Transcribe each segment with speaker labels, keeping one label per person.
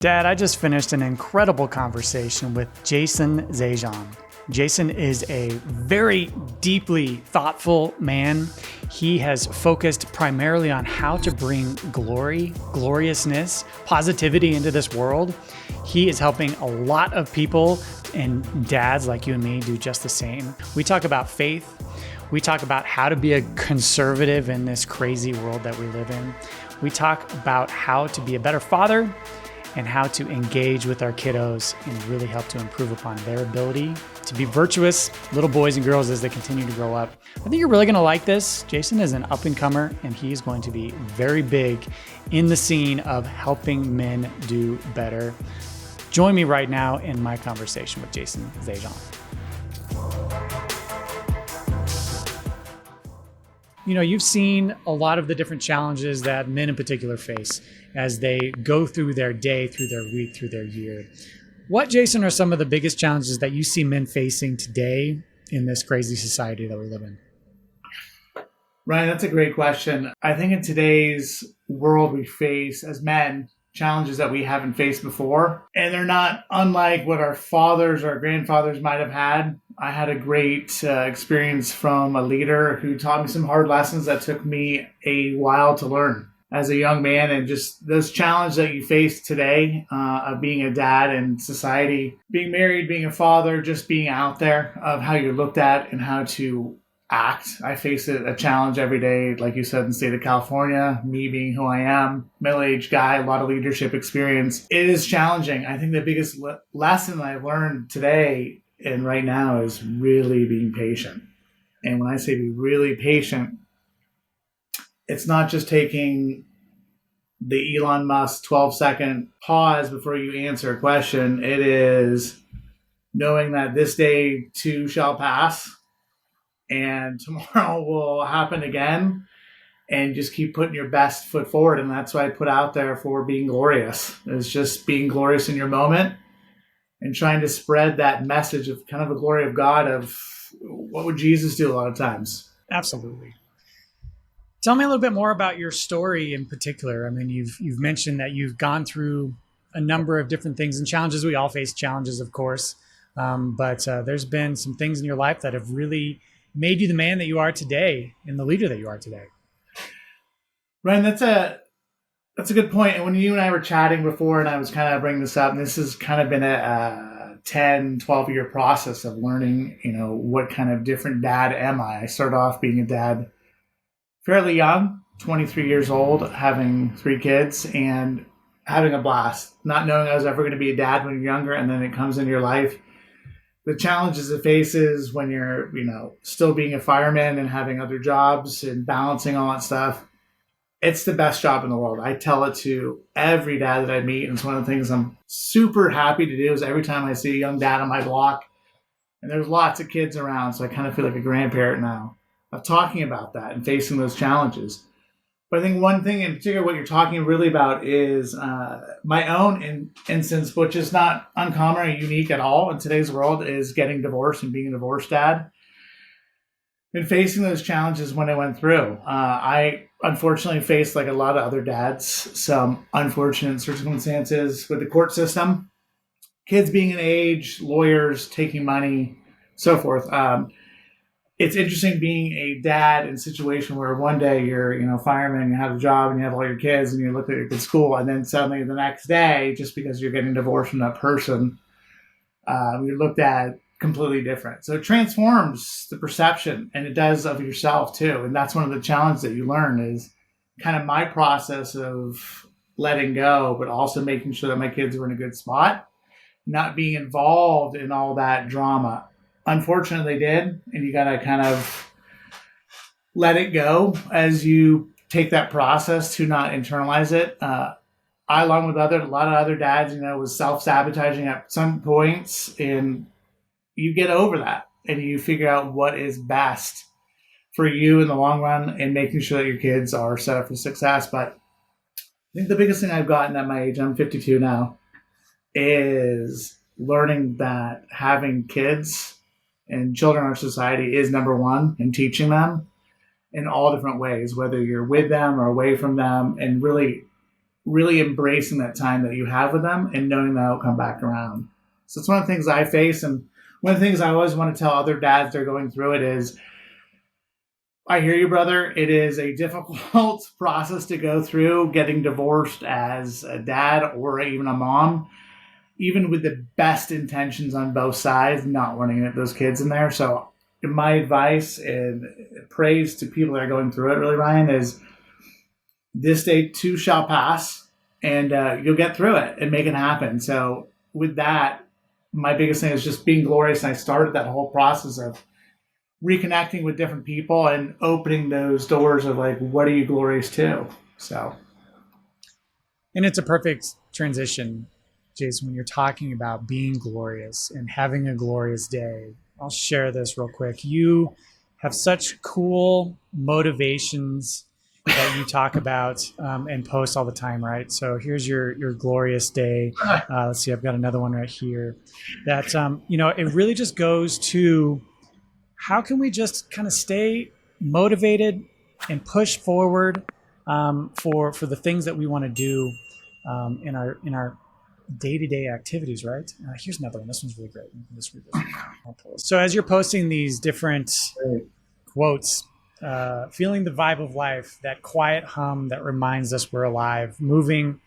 Speaker 1: Dad, I just finished an incredible conversation with Jason Zajonc. Jason is a very deeply thoughtful man. He has focused primarily on how to bring glory, gloriousness, positivity into this world. He is helping a lot of people and dads like you and me do just the same. We talk about faith. We talk about how to be a conservative in this crazy world that we live in. We talk about how to be a better father and how to engage with our kiddos and really help to improve upon their ability to be virtuous little boys and girls as they continue to grow up. I think you're really gonna like this. Jason is an up-and-comer, and he's going to be very big in the scene of helping men do better. Join me right now in my conversation with Jason Zajonc. You know, you've seen a lot of the different challenges that men in particular face as they go through their day, through their week, through their year. What, Jason, are some of the biggest challenges that you see men facing today in this crazy society that we live in?
Speaker 2: Ryan, that's a great question. I think in today's world we face as men challenges that we haven't faced before, and they're not unlike what our fathers or grandfathers might have had. I had a great experience from a leader who taught me some hard lessons that took me a while to learn as a young man, and just those challenges that you face today of being a dad in society, being married, being a father, just being out there, of how you're looked at and how to act. I face a challenge every day, like you said, in the state of California, me being who I am, middle-aged guy, a lot of leadership experience. It is challenging. I think the biggest lesson I've learned today and right now is really being patient. And when I say be really patient, it's not just taking the Elon Musk 12-second pause before you answer a question. It is knowing that this day too shall pass and tomorrow will happen again, and just keep putting your best foot forward. And that's what I put out there for being glorious. It's just being glorious in your moment and trying to spread that message of kind of the glory of God, of what would Jesus do a lot of times.
Speaker 1: Absolutely. Tell me a little bit more about your story in particular. I mean, you've mentioned that you've gone through a number of different things and challenges. We all face challenges, of course, but there's been some things in your life that have really made you the man that you are today and the leader that you are today.
Speaker 2: Ryan, that's a good point. And when you and I were chatting before, and I was kind of bringing this up, and this has kind of been a 10, 12-year process of learning, what kind of different dad am I? I started off being a dad fairly young, 23 years old, having 3 kids and having a blast, not knowing I was ever going to be a dad when you're younger, and then it comes into your life. The challenges it faces when you're, still being a fireman and having other jobs and balancing all that stuff. It's the best job in the world. I tell it to every dad that I meet. And it's one of the things I'm super happy to do is every time I see a young dad on my block, and there's lots of kids around, so I kind of feel like a grandparent now, of talking about that and facing those challenges. But I think one thing in particular, what you're talking really about is my own instance, which is not uncommon or unique at all in today's world, is getting divorced and being a divorced dad. And facing those challenges when I went through. I unfortunately faced, like a lot of other dads, some unfortunate circumstances with the court system, kids being an age, lawyers taking money, so forth. It's interesting being a dad in a situation where one day you're, fireman, you have a job and you have all your kids and you look at your kids' school, and then suddenly the next day, just because you're getting divorced from that person, you're looked at completely different. So it transforms the perception, and it does of yourself too. And that's one of the challenges that you learn is kind of my process of letting go, but also making sure that my kids were in a good spot, not being involved in all that drama. Unfortunately, they did, and you got to kind of let it go as you take that process to not internalize it. I, along with a lot of other dads, was self-sabotaging at some points, and you get over that and you figure out what is best for you in the long run and making sure that your kids are set up for success. But I think the biggest thing I've gotten at my age, I'm 52 now, is learning that having kids and children in our society is number one, and teaching them in all different ways, whether you're with them or away from them, and really really embracing that time that you have with them and knowing that it'll come back around. So it's one of the things I face. And one of the things I always want to tell other dads that are going through it is, I hear you, brother. It is a difficult process to go through getting divorced as a dad or even a mom, even with the best intentions on both sides, not wanting to get those kids in there. So my advice and praise to people that are going through it, really, Ryan, is this day too shall pass, and you'll get through it and make it happen. So with that, my biggest thing is just being glorious. And I started that whole process of reconnecting with different people and opening those doors of like, what are you glorious to? So,
Speaker 1: and it's a perfect transition, Jason, when you're talking about being glorious and having a glorious day. I'll share this real quick. You have such cool motivations that you talk about and post all the time, right? So here's your glorious day. Let's see, I've got another one right here. That it really just goes to how can we just kind of stay motivated and push forward for the things that we want to do in our day-to-day activities, right? Here's another one. This one's really great. Let's read this one. So as you're posting these different quotes, feeling the vibe of life, that quiet hum that reminds us we're alive, moving,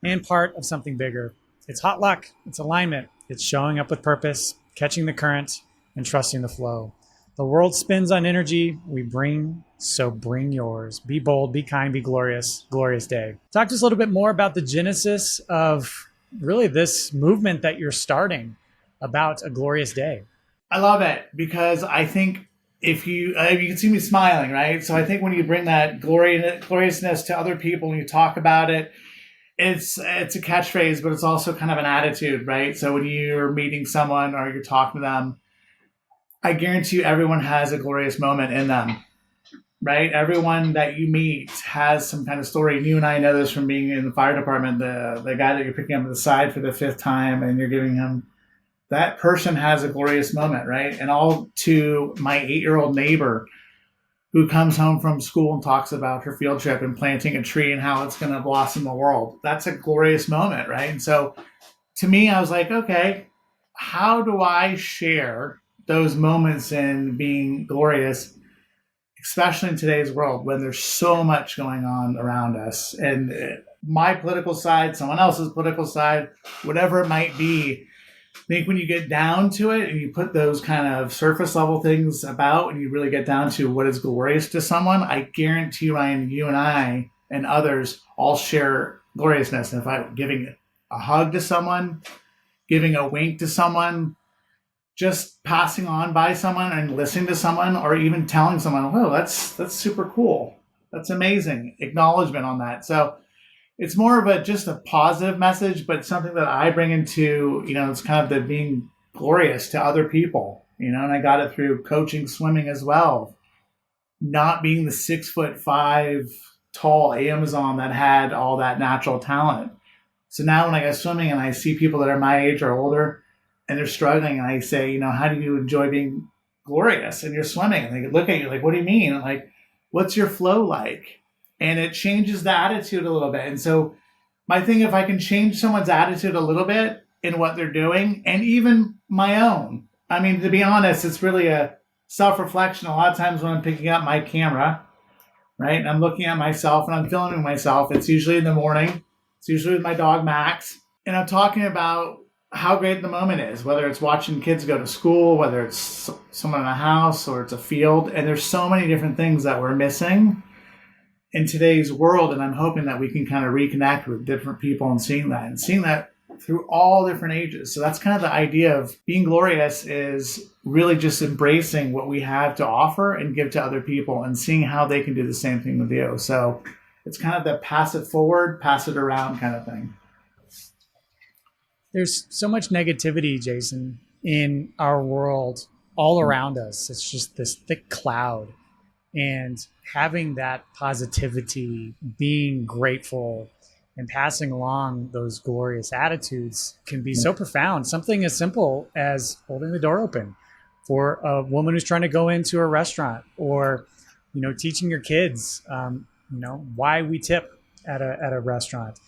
Speaker 1: and part of something bigger. It's hot luck. It's alignment. It's showing up with purpose, catching the current, and trusting the flow. The world spins on energy we bring, so bring yours. Be bold, be kind, be glorious. Glorious day. Talk to us a little bit more about the genesis of really this movement that you're starting about a glorious day.
Speaker 2: I love it because I think if you can see me smiling, right? So I think when you bring that gloriousness to other people and you talk about it, it's a catchphrase, but it's also kind of an attitude, right? So when you're meeting someone or you're talking to them, I guarantee you everyone has a glorious moment in them, right? Everyone that you meet has some kind of story. And you and I know this from being in the fire department, the guy that you're picking up at the side for the 5th time and you're giving him, that person has a glorious moment, right? And all to my 8-year-old neighbor who comes home from school and talks about her field trip and planting a tree and how it's going to blossom the world. That's a glorious moment, right? And so to me, I was like, okay, how do I share those moments in being glorious, especially in today's world when there's so much going on around us and my political side, someone else's political side, whatever it might be. I think when you get down to it and you put those kind of surface level things about and you really get down to what is glorious to someone, I guarantee you, Ryan, you and I and others all share gloriousness. And if I'm giving a hug to someone, giving a wink to someone, just passing on by someone and listening to someone, or even telling someone, "Oh, that's super cool. That's amazing." Acknowledgement on that. So it's more of just a positive message, but something that I bring into, it's kind of the being glorious to other people, and I got it through coaching swimming as well. Not being the 6'5" tall Amazon that had all that natural talent. So now when I go swimming and I see people that are my age or older, and they're struggling, and I say, how do you enjoy being glorious? And you're swimming, and they look at you like, what do you mean? I'm like, what's your flow like? And it changes the attitude a little bit. And so my thing, if I can change someone's attitude a little bit in what they're doing, and even my own, I mean, to be honest, it's really a self-reflection. A lot of times when I'm picking up my camera, right, and I'm looking at myself and I'm filming myself, it's usually in the morning. It's usually with my dog, Max. And I'm talking about how great the moment is, whether it's watching kids go to school, whether it's someone in a house or it's a field. And there's so many different things that we're missing in today's world. And I'm hoping that we can kind of reconnect with different people and seeing that through all different ages. So that's kind of the idea of being glorious, is really just embracing what we have to offer and give to other people and seeing how they can do the same thing with you. So it's kind of the pass it forward, pass it around kind of thing.
Speaker 1: There's so much negativity, Jason, in our world all around us. It's just this thick cloud. And having that positivity, being grateful, and passing along those glorious attitudes can be so profound. Something as simple as holding the door open for a woman who's trying to go into a restaurant, or, teaching your kids, why we tip at a restaurant.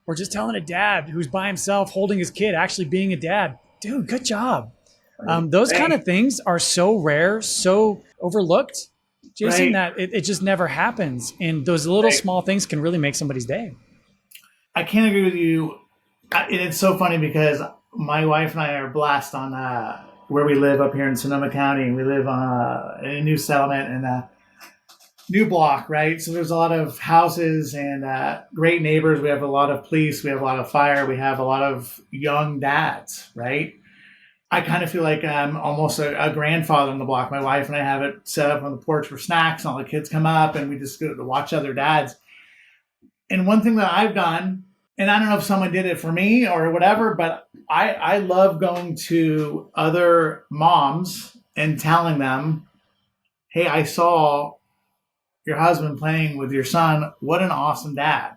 Speaker 1: Or just telling a dad who's by himself holding his kid, actually being a dad. Dude, good job. Those kind of things are so rare, so overlooked, Jason, that it just never happens. And those little small things can really make somebody's day. I
Speaker 2: can't agree with you. And it's so funny because my wife and I are blessed on where we live up here in Sonoma County. We live in a new settlement and a new block, right? So there's a lot of houses and great neighbors. We have a lot of police. We have a lot of fire. We have a lot of young dads, right? I kind of feel like I'm almost a grandfather on the block. My wife and I have it set up on the porch for snacks, and all the kids come up, and we just go to watch other dads. And one thing that I've done, and I don't know if someone did it for me or whatever, but I love going to other moms and telling them, hey, I saw your husband playing with your son. What an awesome dad.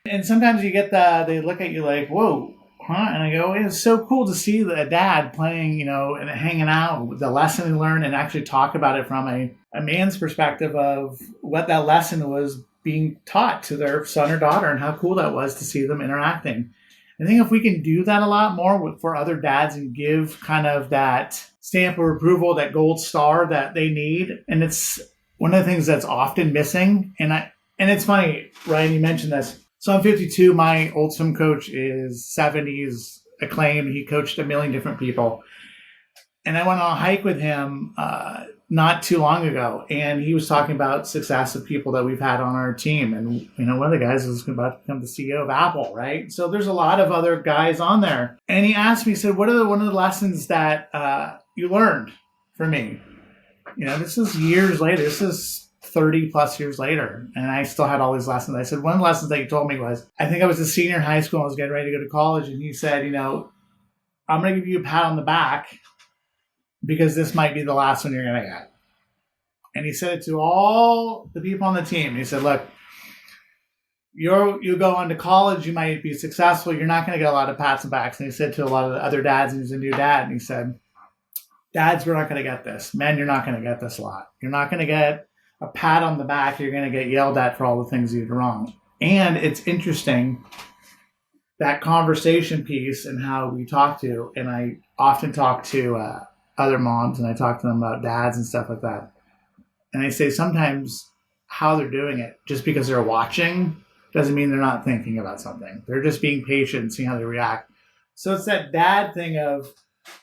Speaker 2: And sometimes you get they look at you like, whoa, huh? And I go, it's so cool to see a dad playing, and hanging out with the lesson he learned and actually talk about it from a man's perspective of what that lesson was being taught to their son or daughter and how cool that was to see them interacting. I think if we can do that a lot more for other dads and give kind of that stamp of approval, that gold star that they need. And it's one of the things that's often missing. And it's funny, Ryan, you mentioned this. So I'm 52. My old swim coach is 70. He's acclaimed. He coached a million different people. And I went on a hike with him not too long ago. And he was talking about success of people that we've had on our team. And, one of the guys is about to become the CEO of Apple, right? So there's a lot of other guys on there. And he asked me, he said, what are one of the lessons that you learned from me? This is years later. This is 30 plus years later, and I still had all these lessons. I said, one of the lessons that he told me was, I think I was a senior in high school and I was getting ready to go to college, and he said, I'm going to give you a pat on the back because this might be the last one you're going to get. And he said it to all the people on the team. He said, look, you go on to college, you might be successful, you're not going to get a lot of pats and backs. And he said to a lot of the other dads, and he's a new dad, and he said, dads, we're not going to get this. Men, you're not going to get this a lot. You're not going to get a pat on the back. You're going to get yelled at for all the things you did wrong. And it's interesting, that conversation piece and how we talk to, and I often talk to other moms, and I talk to them about dads and stuff like that. And I say sometimes how they're doing it, just because they're watching, doesn't mean they're not thinking about something. They're just being patient and seeing how they react. So it's that dad thing of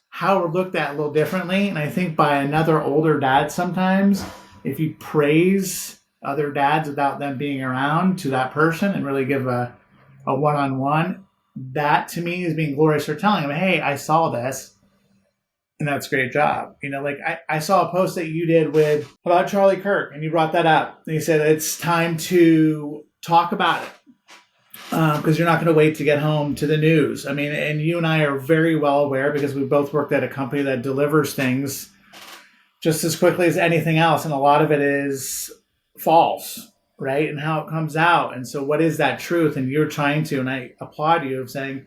Speaker 2: how we're looked at a little differently. And I think by another older dad sometimes, if you praise other dads without them being around to that person and really give a one-on-one, that to me is being glorious for telling them, hey, I saw this and that's a great job. I saw a post that you did about Charlie Kirk, and you brought that up. And you said it's time to talk about it because you're not going to wait to get home to the news. I mean, and you and I are very well aware because we both worked at a company that delivers things just as quickly as anything else. And a lot of it is false, right? And how it comes out. And so what is that truth? And you're trying to, and I applaud you of saying,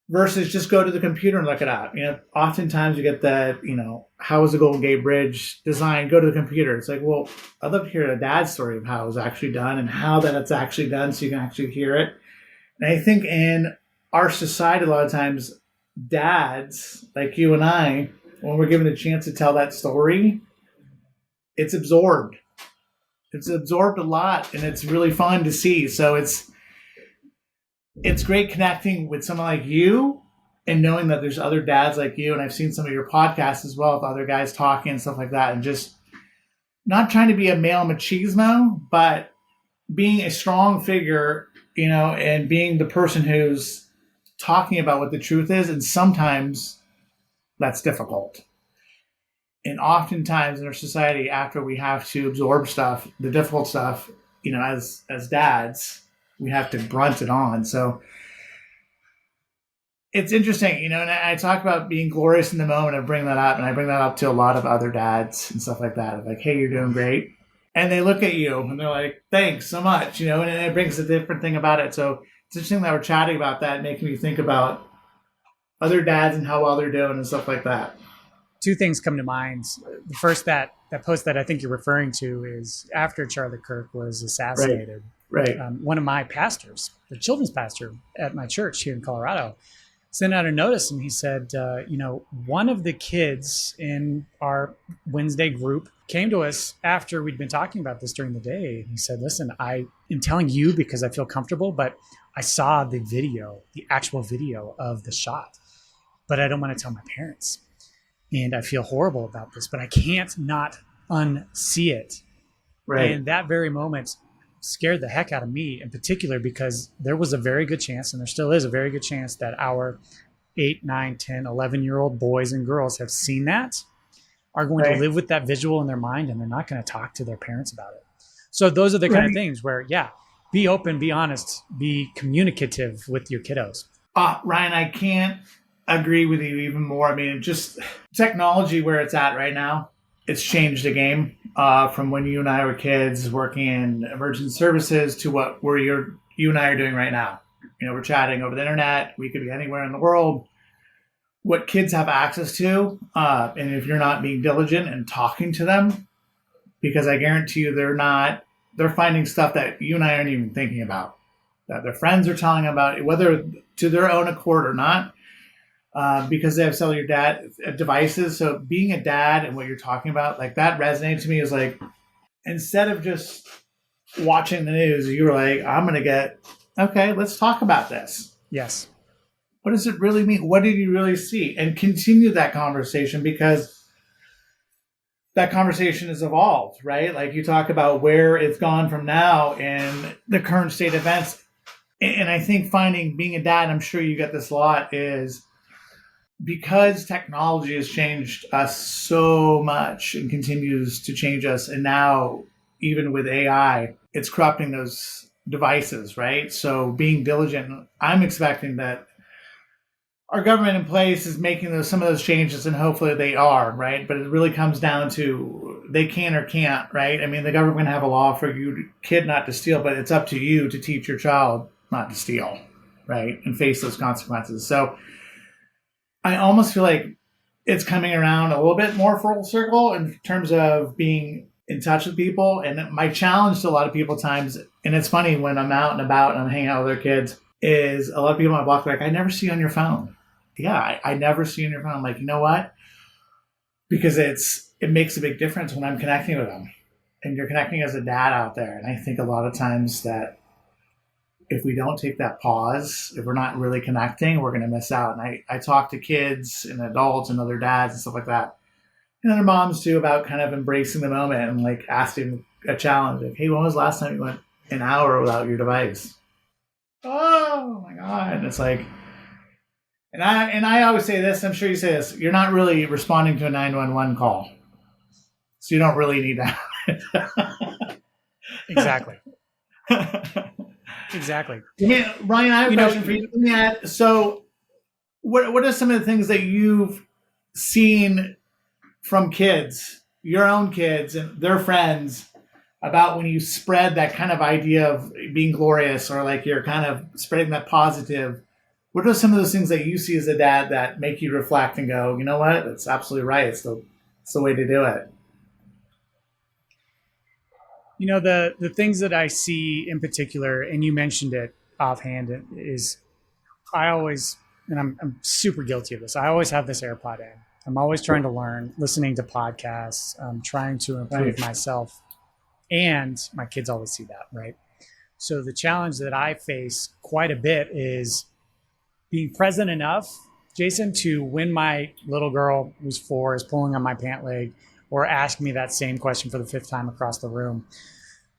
Speaker 2: versus just go to the computer and look it up. Oftentimes you get that, how was the Golden Gate Bridge designed? Go to the computer. It's like, well, I'd love to hear a dad's story of how it was actually done and how that it's actually done so you can actually hear it. And I think in our society, a lot of times, dads like you and I, when we're given a chance to tell that story, it's absorbed. It's absorbed a lot, and it's really fun to see. So it's great connecting with someone like you and knowing that there's other dads like you. And I've seen some of your podcasts as well with other guys talking and stuff like that. And just not trying to be a male machismo, but being a strong figure, and being the person who's talking about what the truth is. And sometimes that's difficult. And oftentimes in our society, after we have to absorb stuff, the difficult stuff, as dads, we have to grunt it on. So it's interesting, and I talk about being glorious in the moment. I bring that up, and I bring that up to a lot of other dads and stuff like that. Like, hey, you're doing great. And they look at you and they're like, thanks so much, and it brings a different thing about it. So it's interesting that we're chatting about that, making me think about other dads and how well they're doing and stuff like that.
Speaker 1: Two things come to mind. The first, that post that I think you're referring to is after Charlie Kirk was assassinated.
Speaker 2: Right.
Speaker 1: One of my pastors, the children's pastor at my church here in Colorado, sent out a notice, and he said, one of the kids in our Wednesday group came to us after we'd been talking about this during the day. He said, listen, I am telling you because I feel comfortable, but I saw the actual video of the shot, but I don't want to tell my parents. And I feel horrible about this, but I can't not unsee it.
Speaker 2: Right.
Speaker 1: And that very moment scared the heck out of me in particular, because there was a very good chance, and there still is a very good chance, that our 8, 9, 10, 11-year-old boys and girls have seen that, are going to live with that visual in their mind, and they're not going to talk to their parents about it. So those are the kind of things where, be open, be honest, be communicative with your kiddos.
Speaker 2: Ryan, I can't agree with you even more. I mean, just technology where it's at right now, it's changed the game from when you and I were kids working in emergency services to what you and I are doing right now. We're chatting over the internet. We could be anywhere in the world. What kids have access to, and if you're not being diligent and talking to them, because I guarantee you they're finding stuff that you and I aren't even thinking about, that their friends are telling them about, whether to their own accord or not, because they have cellular devices. So being a dad and what you're talking about, like, that resonated to me. Is like, instead of just watching the news, you were like, okay, let's talk about this.
Speaker 1: Yes.
Speaker 2: What does it really mean? What did you really see? And continue that conversation, because that conversation has evolved, right? Like, you talk about where it's gone from now and the current state events. And I think being a dad, I'm sure you get this a lot, is because technology has changed us so much and continues to change us. And now, even with AI, it's corrupting those devices, right? So being diligent, I'm expecting that our government in place is making some of those changes, and hopefully they are, right? But it really comes down to they can or can't, right? I mean, the government can have a law for your kid not to steal, but it's up to you to teach your child not to steal, right? And face those consequences. So I almost feel like it's coming around a little bit more full circle in terms of being in touch with people. And my challenge to a lot of people times, and it's funny when I'm out and about and I'm hanging out with their kids, is a lot of people on my block are like, I never see you on your phone. Yeah, I never see you on your phone. I'm like, you know what? Because it makes a big difference when I'm connecting with them. And you're connecting as a dad out there. And I think a lot of times that if we don't take that pause, if we're not really connecting, we're going to miss out. And I talk to kids and adults and other dads and stuff like that, and other moms too, about kind of embracing the moment and like asking a challenge. Like, hey, when was the last time you went an hour without your device? Oh my God. And it's like, and I always say this, I'm sure you say this, you're not really responding to a 911 call. So you don't really need that.
Speaker 1: Exactly. Exactly.
Speaker 2: I mean, Ryan, I have a question for you. So what are some of the things that you've seen from kids, your own kids and their friends, about when you spread that kind of idea of being glorious, or like you're kind of spreading that positive? What are some of those things that you see as a dad that make you reflect and go, you know what, that's absolutely right. It's the way to do it.
Speaker 1: The things that I see in particular, and you mentioned it offhand, is I always, and I'm super guilty of this, I always have this AirPod in. I'm always trying to learn, listening to podcasts, trying to improve myself. And my kids always see that, right? So the challenge that I face quite a bit is being present enough, Jason, to when my little girl who's 4 is pulling on my pant leg or asking me that same question for the 5th time across the room,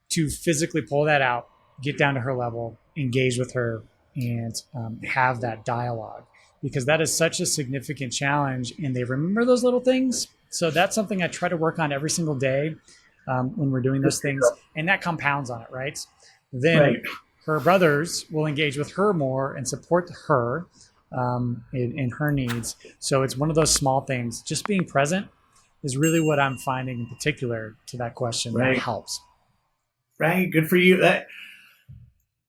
Speaker 1: to physically pull that out, get down to her level, engage with her, and have that dialogue, because that is such a significant challenge, and they remember those little things. So that's something I try to work on every single day when we're doing those things, and that compounds on it, right? Then her brothers will engage with her more and support her in her needs. So it's one of those small things. Just being present is really what I'm finding in particular to that question. That helps.
Speaker 2: Right. Good for you.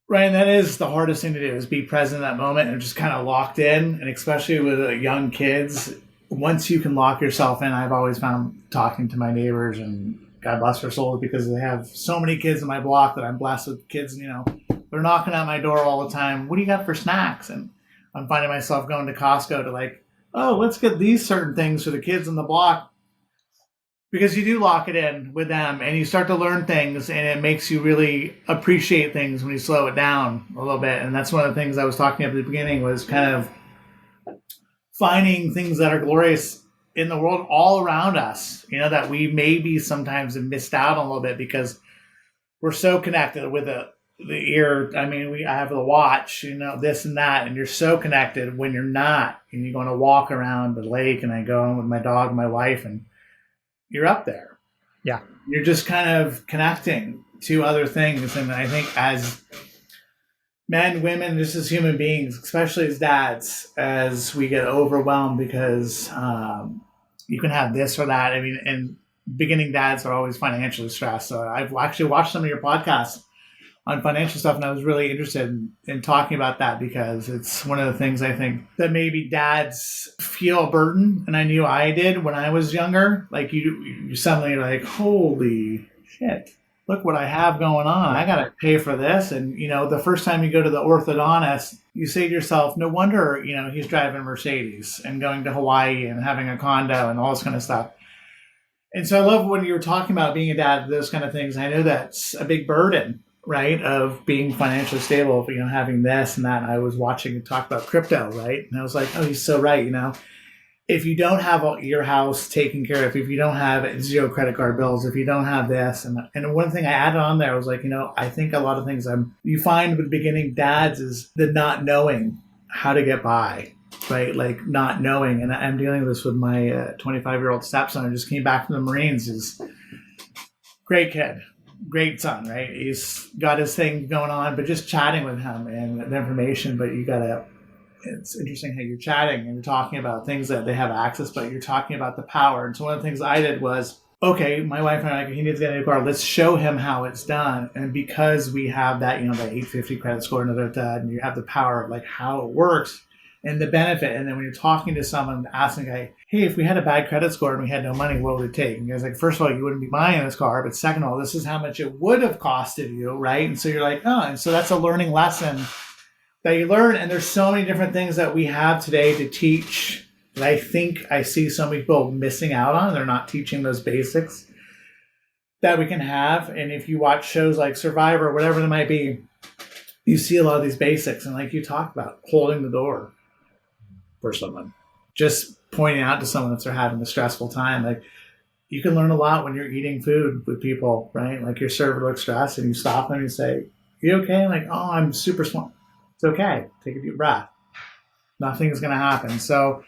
Speaker 2: Ryan, that is the hardest thing to do, is be present in that moment and just kind of locked in. And especially with young kids, once you can lock yourself in, I've always found talking to my neighbors and God bless their souls, because they have so many kids in my block that I'm blessed with kids, they're knocking at my door all the time. What do you got for snacks? And I'm finding myself going to Costco to like, oh, let's get these certain things for the kids in the block. Because you do lock it in with them and you start to learn things, and it makes you really appreciate things when you slow it down a little bit. And that's one of the things I was talking about at the beginning, was kind of finding things that are glorious in the world all around us, that we maybe sometimes have missed out on a little bit because we're so connected with the ear. I mean, I have the watch, this and that, and you're so connected when you're not. And you're going to walk around the lake, and I go on with my dog, my wife, and you're up there.
Speaker 1: Yeah.
Speaker 2: You're just kind of connecting to other things. And I think as men, women, just as human beings, especially as dads, as we get overwhelmed because you can have this or that. I mean, and beginning dads are always financially stressed. So I've actually watched some of your podcasts on financial stuff, and I was really interested in talking about that, because it's one of the things I think that maybe dads feel a burden, and I knew I did when I was younger. Like you suddenly are like, holy shit, look what I have going on. I got to pay for this. And, the first time you go to the orthodontist, you say to yourself, no wonder, he's driving a Mercedes and going to Hawaii and having a condo and all this kind of stuff. And so I love when you were talking about being a dad, those kind of things. I know that's a big burden, right, of being financially stable, having this and that. And I was watching you talk about crypto, right? And I was like, oh, he's so right. If you don't have your house taken care of, if you don't have 0 credit card bills, if you don't have this, and one thing I added on there was like, I think a lot of things you find with beginning dads is the not knowing how to get by, right? Like not knowing. And I'm dealing with this with my 25-year-old stepson who just came back from the Marines. He's a great kid. Great son, right? He's got his thing going on, but just chatting with him and the information. But it's interesting how you're chatting and you're talking about things that they have access, but you're talking about the power. And so one of the things I did was, okay, my wife and I, he needs to get a new car. Let's show him how it's done. And because we have that, that 850 credit score and and you have the power of like how it works and the benefit. And then when you're talking to someone, asking a guy, hey, if we had a bad credit score and we had no money, what would it take? And the guy's like, first of all, you wouldn't be buying this car. But second of all, this is how much it would have costed you, right? And so you're like, oh, and so that's a learning lesson that you learn. And there's so many different things that we have today to teach that I think I see so many people missing out on. They're not teaching those basics that we can have. And if you watch shows like Survivor, whatever it might be, you see a lot of these basics. And like you talked about, holding the door for someone, just pointing out to someone if they're having a stressful time. Like you can learn a lot when you're eating food with people, right? Like your server looks stressed and you stop them and you say, you okay? Like, oh, I'm super small. It's okay. Take a deep breath. Nothing's going to happen. So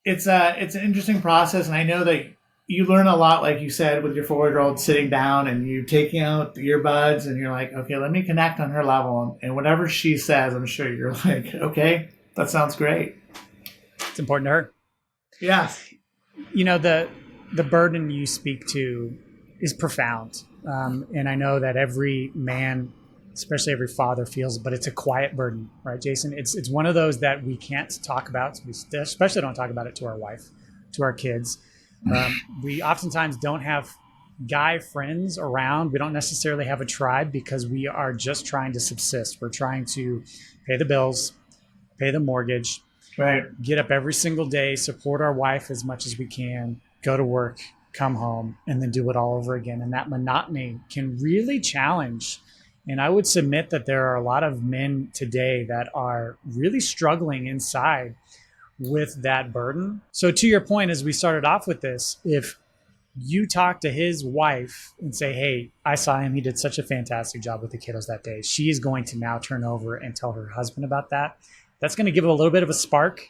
Speaker 2: it's an interesting process. And I know that you learn a lot, like you said, with your 4-year-old sitting down and you taking out the earbuds and you're like, okay, let me connect on her level. And whatever she says, I'm sure you're like, okay, that sounds great.
Speaker 1: It's important to her.
Speaker 2: Yes.
Speaker 1: The burden you speak to is profound. And I know that every man, especially every father, feels, but it's a quiet burden, right, Jason? It's one of those that we can't talk about. We especially don't talk about it to our wife, to our kids. We oftentimes don't have guy friends around. We don't necessarily have a tribe because we are just trying to subsist. We're trying to pay the bills, pay the mortgage,
Speaker 2: right,
Speaker 1: get up every single day, support our wife as much as we can, go to work, come home, and then do it all over again. And that monotony can really challenge. And I would submit that there are a lot of men today that are really struggling inside with that burden. So to your point, as we started off with this, if you talk to his wife and say, hey, I saw him, he did such a fantastic job with the kiddos that day. She is going to now turn over and tell her husband about that. That's going to give it a little bit of a spark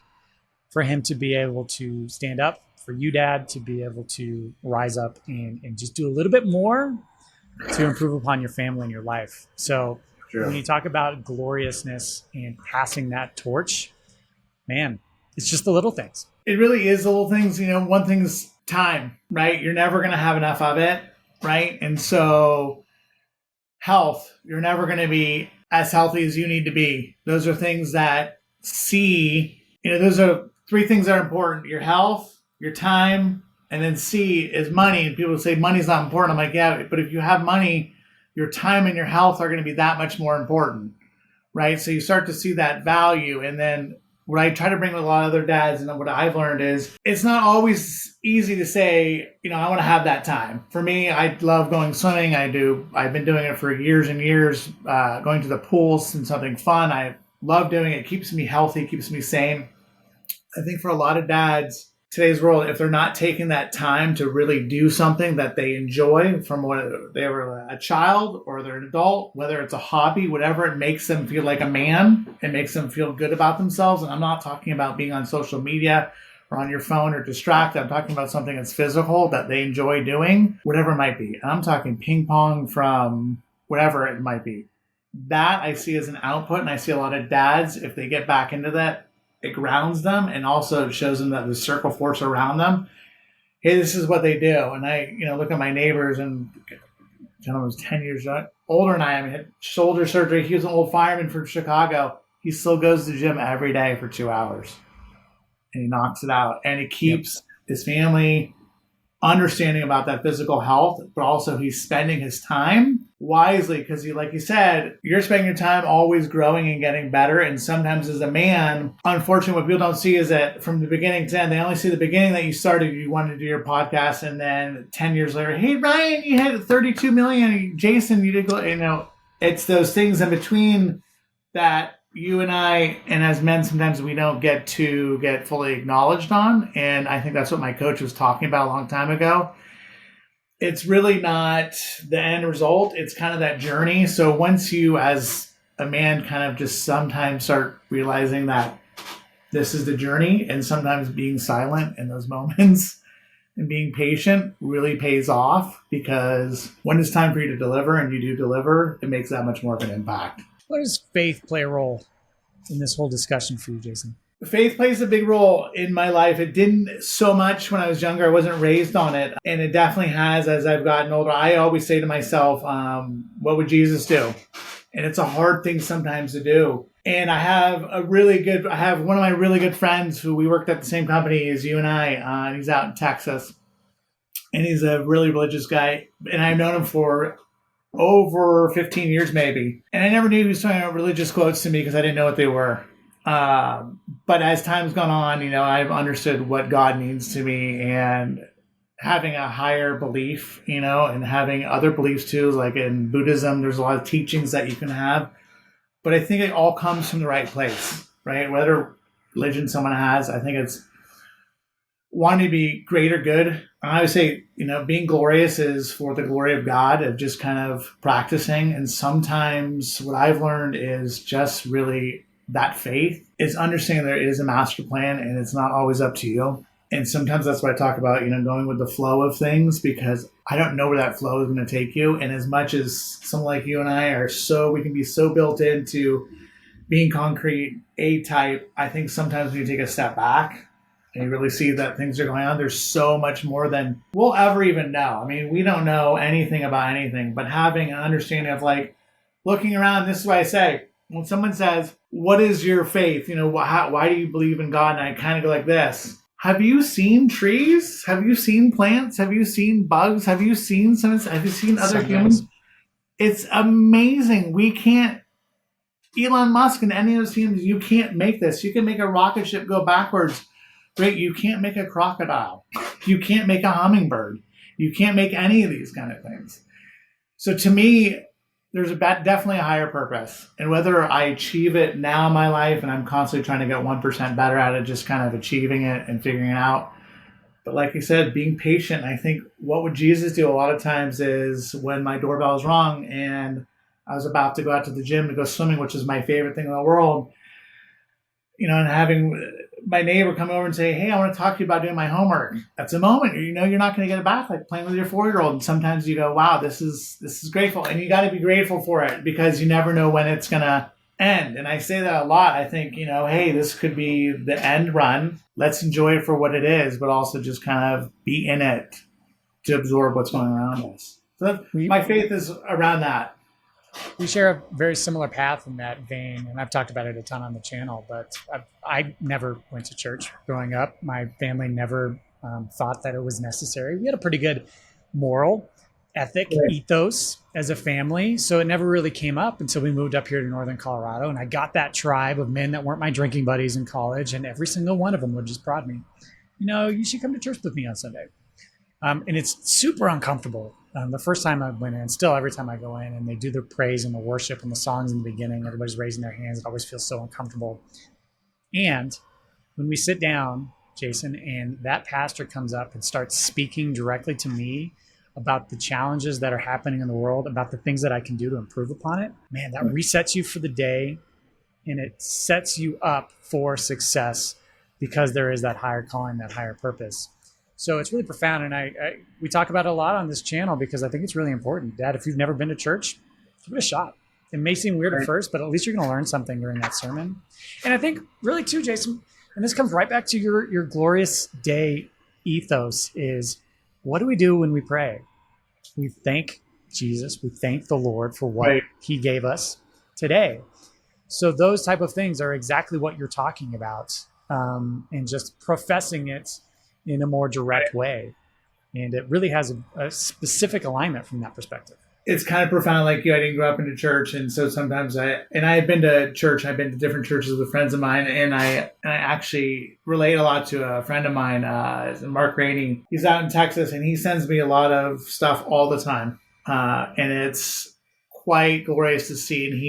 Speaker 1: for him to be able to stand up, for you, Dad, to be able to rise up and just do a little bit more to improve upon your family and your life. So When you talk about gloriousness and passing that torch, man, it's just the little things.
Speaker 2: It really is the little things. One thing's time, right? You're never going to have enough of it, right? And so health, you're never going to be as healthy as you need to be. Those are things that those are 3 things that are important: your health, your time, And then C is money. And people say money's not important. I'm like, yeah, but if you have money, your time and your health are going to be that much more important, right? So you start to see that value. And then what I try to bring with a lot of other dads and what I've learned is it's not always easy to say, I want to have that time. For me, I love going swimming. I've been doing it for years and years, going to the pools and something fun. I love doing it. It keeps me healthy, keeps me sane. I think for a lot of dads, today's world, if they're not taking that time to really do something that they enjoy from when they were a child or they're an adult, whether it's a hobby, whatever, it makes them feel like a man. It makes them feel good about themselves. And I'm not talking about being on social media or on your phone or distracted. I'm talking about something that's physical that they enjoy doing, whatever it might be. And I'm talking ping pong from whatever it might be. That I see as an output. And I see a lot of dads, if they get back into that, it grounds them and also shows them that the circle force around them. Hey, this is what they do. And I, look at my neighbors, and the gentleman was 10 years older than I am. He had shoulder surgery. He was an old fireman from Chicago. He still goes to the gym every day for 2 hours, and he knocks it out. And he keeps his family understanding about that physical health, but also he's spending his time wisely because, like you said, you're spending your time always growing and getting better. And sometimes as a man, unfortunately, what people don't see is that from the beginning to end, they only see the beginning that you started, you wanted to do your podcast. And then 10 years later, hey, Ryan, you had 32 million. Jason, you did go, it's those things in between that you and I, and as men, sometimes we don't get fully acknowledged on. And I think that's what my coach was talking about a long time ago. It's really not the end result. It's kind of that journey. So once you, as a man, kind of just sometimes start realizing that this is the journey, and sometimes being silent in those moments and being patient really pays off, because when it's time for you to deliver and you do deliver, it makes that much more of an impact.
Speaker 1: What does faith play a role in this whole discussion for you, Jason?
Speaker 2: Faith plays a big role in my life. It didn't so much when I was younger. I wasn't raised on it. And it definitely has as I've gotten older. I always say to myself, what would Jesus do? And it's a hard thing sometimes to do. And I have one of my really good friends who we worked at the same company as you and I. And he's out in Texas. And he's a really religious guy. And I've known him for over 15 years maybe. And I never knew he was talking about religious quotes to me because I didn't know what they were. But as time's gone on, I've understood what God means to me, and having a higher belief, and having other beliefs too, like in Buddhism, there's a lot of teachings that you can have. But I think it all comes from the right place, right? Whether religion someone has, I think it's wanting to be greater good. And I would say, being glorious is for the glory of God, of just kind of practicing. And sometimes what I've learned is just really that faith is understanding there is a master plan and it's not always up to you. And sometimes that's what I talk about, going with the flow of things, because I don't know where that flow is going to take you. And as much as someone like you and I we can be so built into being concrete, A-type, I think sometimes when you take a step back and you really see that things are going on, there's so much more than we'll ever even know. I mean, we don't know anything about anything, but having an understanding of looking around, this is what I say. When someone says, what is your faith? Why do you believe in God? And I kind of go like this. Have you seen trees? Have you seen plants? Have you seen bugs? Have you seen other humans? It's amazing. We can't, Elon Musk and any of those teams, you can't make this. You can make a rocket ship go backwards. Great. You can't make a crocodile. You can't make a hummingbird. You can't make any of these kind of things. So to me, there's definitely a higher purpose. And whether I achieve it now in my life, and I'm constantly trying to get 1% better at it, just kind of achieving it and figuring it out. But like you said, being patient. I think what would Jesus do a lot of times is when my doorbell is rung and I was about to go out to the gym to go swimming, which is my favorite thing in the world, and having my neighbor come over and say, hey, I want to talk to you about doing my homework. That's a moment, you're not going to get it back, like playing with your 4-year-old. And sometimes you go, wow, this is grateful. And you got to be grateful for it, because you never know when it's going to end. And I say that a lot. I think, hey, this could be the end run. Let's enjoy it for what it is, but also just kind of be in it to absorb what's going around us. So my faith is around that.
Speaker 1: We share a very similar path in that vein, and I've talked about it a ton on the channel, but I never went to church growing up. My family never thought that it was necessary. We had a pretty good moral ethic ethos as a family, so it never really came up until we moved up here to northern Colorado, and I got that tribe of men that weren't my drinking buddies in college, and every single one of them would just prod me, you should come to church with me on Sunday. And it's super uncomfortable. The first time I went in, still every time I go in and they do their praise and the worship and the songs in the beginning, everybody's raising their hands. It always feels so uncomfortable. And when we sit down, Jason, and that pastor comes up and starts speaking directly to me about the challenges that are happening in the world, about the things that I can do to improve upon it, man, that resets you for the day, and it sets you up for success because there is that higher calling, that higher purpose. So it's really profound, and we talk about it a lot on this channel because I think it's really important. Dad, if you've never been to church, give it a shot. It may seem weird at first, but at least you're going to learn something during that sermon. And I think really too, Jason, and this comes right back to your glorious day ethos, is what do we do when we pray? We thank Jesus. We thank the Lord for what he gave us today. So those type of things are exactly what you're talking about, and just professing it in a more direct way. And it really has a specific alignment from that perspective.
Speaker 2: It's kind of profound. Like you, I didn't grow up into church. And so sometimes I had been to church. I've been to different churches with friends of mine. And I actually relate a lot to a friend of mine, Mark Rainey. He's out in Texas and he sends me a lot of stuff all the time. And it's quite glorious to see. And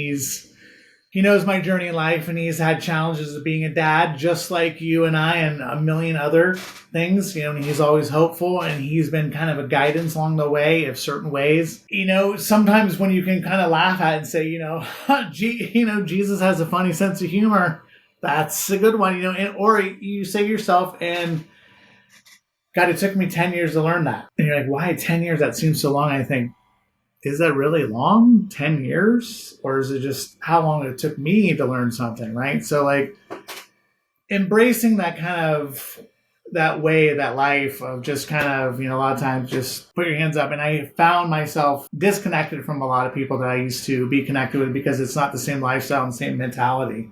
Speaker 2: he knows my journey in life, and he's had challenges of being a dad, just like you and I, and a million other things. And he's always hopeful, and he's been kind of a guidance along the way of certain ways. Sometimes when you can kind of laugh at it and say, Jesus has a funny sense of humor, that's a good one. Or you say to yourself, and God, it took me 10 years to learn that. And you're like, why 10 years? That seems so long. I think, is that really long? 10 years? Or is it just how long it took me to learn something, right? So like embracing that kind of, that way, that life of just kind of, a lot of times just put your hands up. And I found myself disconnected from a lot of people that I used to be connected with because it's not the same lifestyle and same mentality.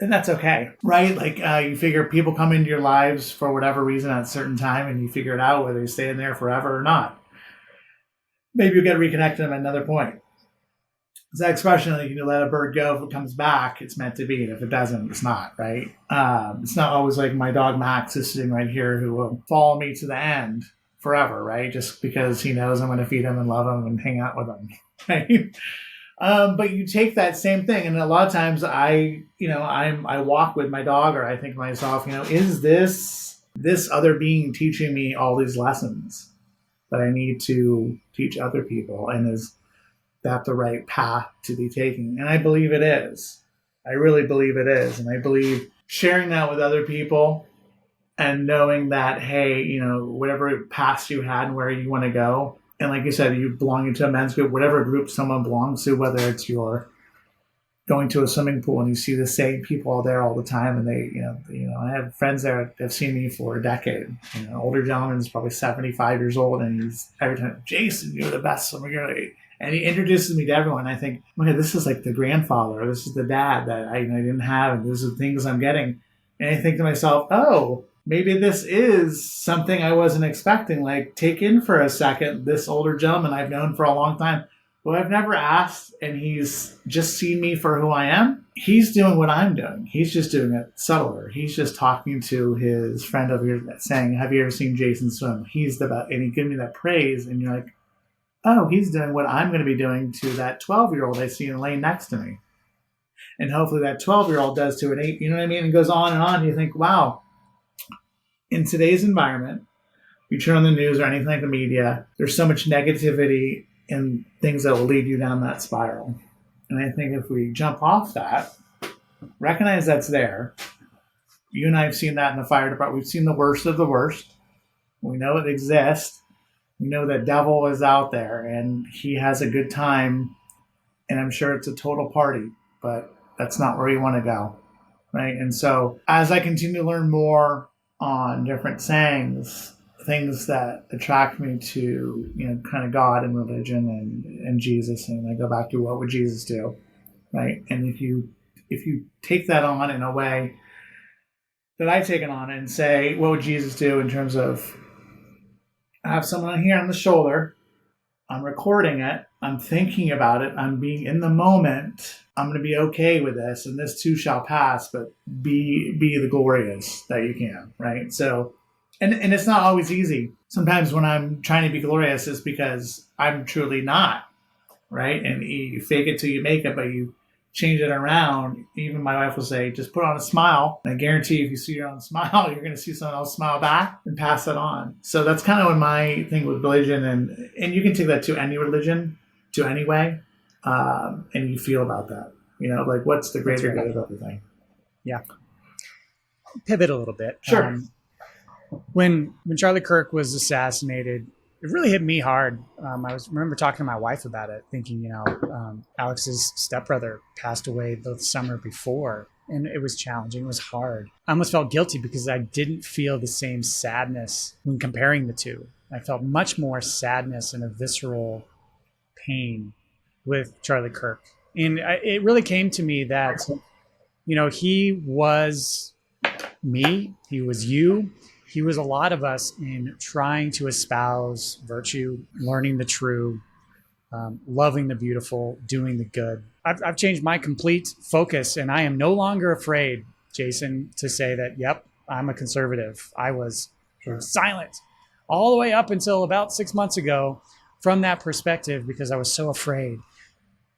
Speaker 2: And that's okay, right? Like you figure people come into your lives for whatever reason at a certain time, and you figure it out whether you stay in there forever or not. Maybe you'll get reconnected at another point. It's that expression, like, let a bird go. If it comes back, it's meant to be. And if it doesn't, it's not, right? It's not always like my dog Max is sitting right here who will follow me to the end forever, right? Just because he knows I'm going to feed him and love him and hang out with him, right? But you take that same thing, and a lot of times I walk with my dog, or I think to myself, is this other being teaching me all these lessons that I need to teach other people? And is that the right path to be taking? And I believe it is. I really believe it is. And I believe sharing that with other people and knowing that, hey, whatever past you had and where you want to go. And like you said, you belong into a men's group, whatever group someone belongs to, whether it's you're going to a swimming pool and you see the same people all there all the time, and they, I have friends there that have seen me for a decade. Older gentleman's probably 75 years old, and he's every time, Jason, you're the best swimmer. And he introduces me to everyone. I think, okay, this is like the grandfather, or this is the dad that I didn't have, and these are the things I'm getting. And I think to myself, oh, maybe this is something I wasn't expecting. Like, take in for a second this older gentleman I've known for a long time, who I've never asked, and he's just seen me for who I am. He's doing what I'm doing. He's just doing it subtler. He's just talking to his friend over here saying, have you ever seen Jason swim? He's the best. And he gives me that praise, and you're like, oh, he's doing what I'm going to be doing to that 12-year-old I see in the lane next to me. And hopefully that 12-year-old does to an 8, you know what I mean? And goes on and on. You think, wow, in today's environment, you turn on the news or anything like the media, there's so much negativity and things that will lead you down that spiral. And I think if we jump off that, recognize that's there. You and I have seen that in the fire department. We've seen the worst of the worst. We know it exists. We know that devil is out there, and he has a good time, and I'm sure it's a total party, but that's not where you want to go, right? And so as I continue to learn more on different sayings, things that attract me to, kind of God and religion and Jesus, and I go back to what would Jesus do, right? And if you take that on in a way that I take it on and say, what would Jesus do in terms of, I have someone here on the shoulder, I'm recording it, I'm thinking about it, I'm being in the moment, I'm going to be okay with this, and this too shall pass, but be the glorious that you can, right? So, and it's not always easy. Sometimes when I'm trying to be glorious, it's because I'm truly not, right? And you fake it till you make it, but you change it around. Even my wife will say, just put on a smile. And I guarantee if you see your own smile, you're going to see someone else smile back and pass it on. So that's kind of my thing with religion. And you can take that to any religion, to any way. And you feel about that. You know, like what's the greater good of everything?
Speaker 1: Yeah. Pivot a little bit.
Speaker 2: Sure.
Speaker 1: When Charlie Kirk was assassinated, it really hit me hard. I remember talking to my wife about it, thinking, Alex's stepbrother passed away the summer before, and it was challenging. It was hard. I almost felt guilty because I didn't feel the same sadness when comparing the two. I felt much more sadness and a visceral pain with Charlie Kirk. And it really came to me that, he was me, he was you. He was a lot of us in trying to espouse virtue, learning the true, loving the beautiful, doing the good. I've changed my complete focus, and I am no longer afraid, Jason, to say that, yep, I'm a conservative. I was silent all the way up until about 6 months ago from that perspective because I was so afraid.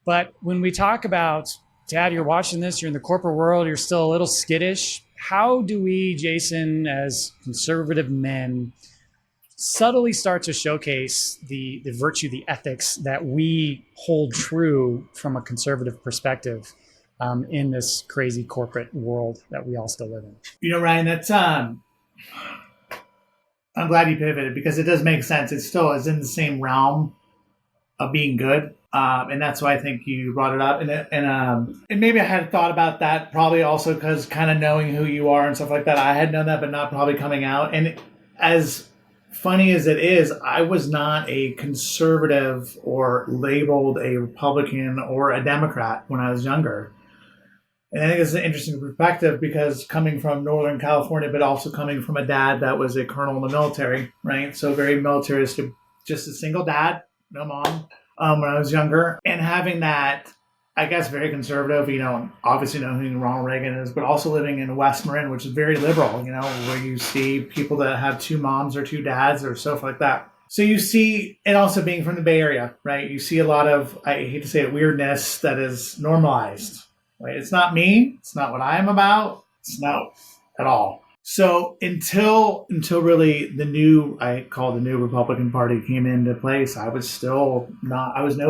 Speaker 1: But when we talk about, Dad, you're watching this, you're in the corporate world, you're still a little skittish. How do we, Jason, as conservative men, subtly start to showcase the virtue, the ethics that we hold true from a conservative perspective in this crazy corporate world that we all still live in?
Speaker 2: Ryan, that's I'm glad you pivoted because it does make sense. It still is in the same realm of being good. And that's why I think you brought it up. And maybe I had thought about that probably also because kind of knowing who you are and stuff like that. I had known that, but not probably coming out. And as funny as it is, I was not a conservative or labeled a Republican or a Democrat when I was younger. And I think it's an interesting perspective because coming from Northern California, but also coming from a dad that was a colonel in the military, right? So very militaristic, just a single dad, no mom. When I was younger, and having that, I guess, very conservative, obviously knowing who Ronald Reagan is, but also living in West Marin, which is very liberal, where you see people that have two moms or two dads or stuff like that. So you see, and also being from the Bay Area, right? You see a lot of, I hate to say it, weirdness that is normalized, right? It's not me. It's not what I'm about. It's not at all. So until really I call the new Republican Party came into place, I was no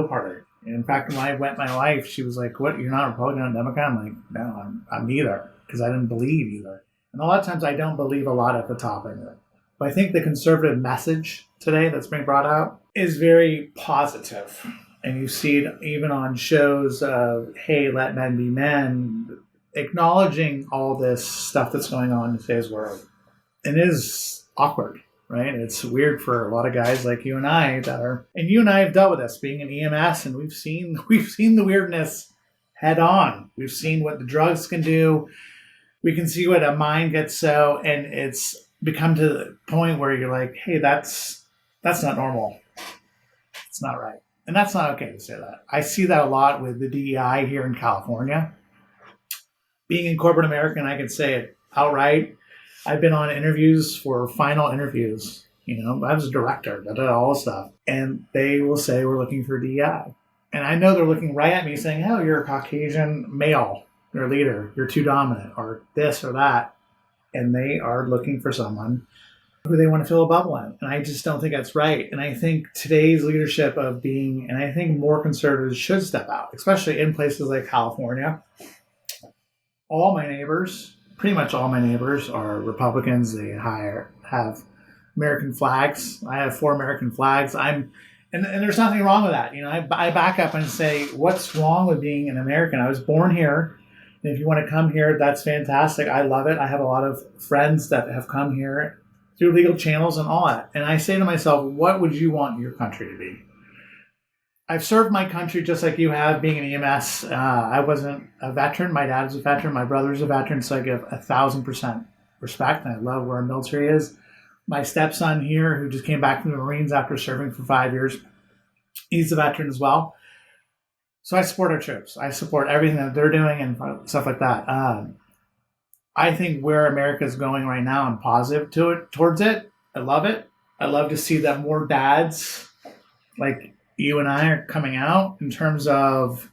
Speaker 2: part of it. And in fact, when I met my wife, she was like, what, you're not a Republican or Democrat? I'm like, no, I'm neither, because I didn't believe either. And a lot of times I don't believe a lot at the top end of it. But I think the conservative message today that's being brought out is very positive. And you see it even on shows of, hey, let men be men, acknowledging all this stuff that's going on in today's world. It is awkward, right? It's weird for a lot of guys like you and I and you and I have dealt with this being in EMS, and we've seen the weirdness head on. We've seen what the drugs can do. We can see what a mind gets and it's become to the point where you're like, hey, that's not normal. It's not right. And that's not okay to say that. I see that a lot with the DEI here in California. Being in corporate America, and I can say it outright, I've been on interviews for final interviews. I was a director, I did all this stuff. And they will say, we're looking for DEI. And I know they're looking right at me saying, oh, you're a Caucasian male. You're a leader. You're too dominant or this or that. And they are looking for someone who they want to fill a bubble in. And I just don't think that's right. And I think today's leadership and I think more conservatives should step out, especially in places like California. Pretty much all my neighbors are Republicans. They have American flags. I have 4 American flags. And there's nothing wrong with that. I back up and say, what's wrong with being an American? I was born here. And if you want to come here, that's fantastic. I love it. I have a lot of friends that have come here through legal channels and all that. And I say to myself, what would you want your country to be? I've served my country just like you have, being an EMS. I wasn't a veteran. My dad was a veteran. My brother's a veteran. So I give 1,000%. respect, and I love where our military is. My stepson here, who just came back from the Marines after serving for 5 years, he's a veteran as well. So I support our troops. I support everything that they're doing and stuff like that. I think where America is going right now, I'm positive towards it. I love it. I love to see that more dads like you and I are coming out in terms of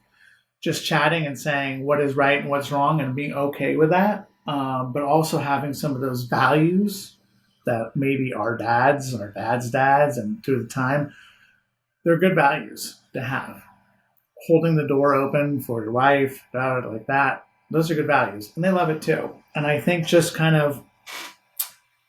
Speaker 2: just chatting and saying what is right and what's wrong and being okay with that. But also having some of those values that maybe our dads and through the time, they're good values to have. Holding the door open for your wife, like that. Those are good values. And they love it too. And I think just kind of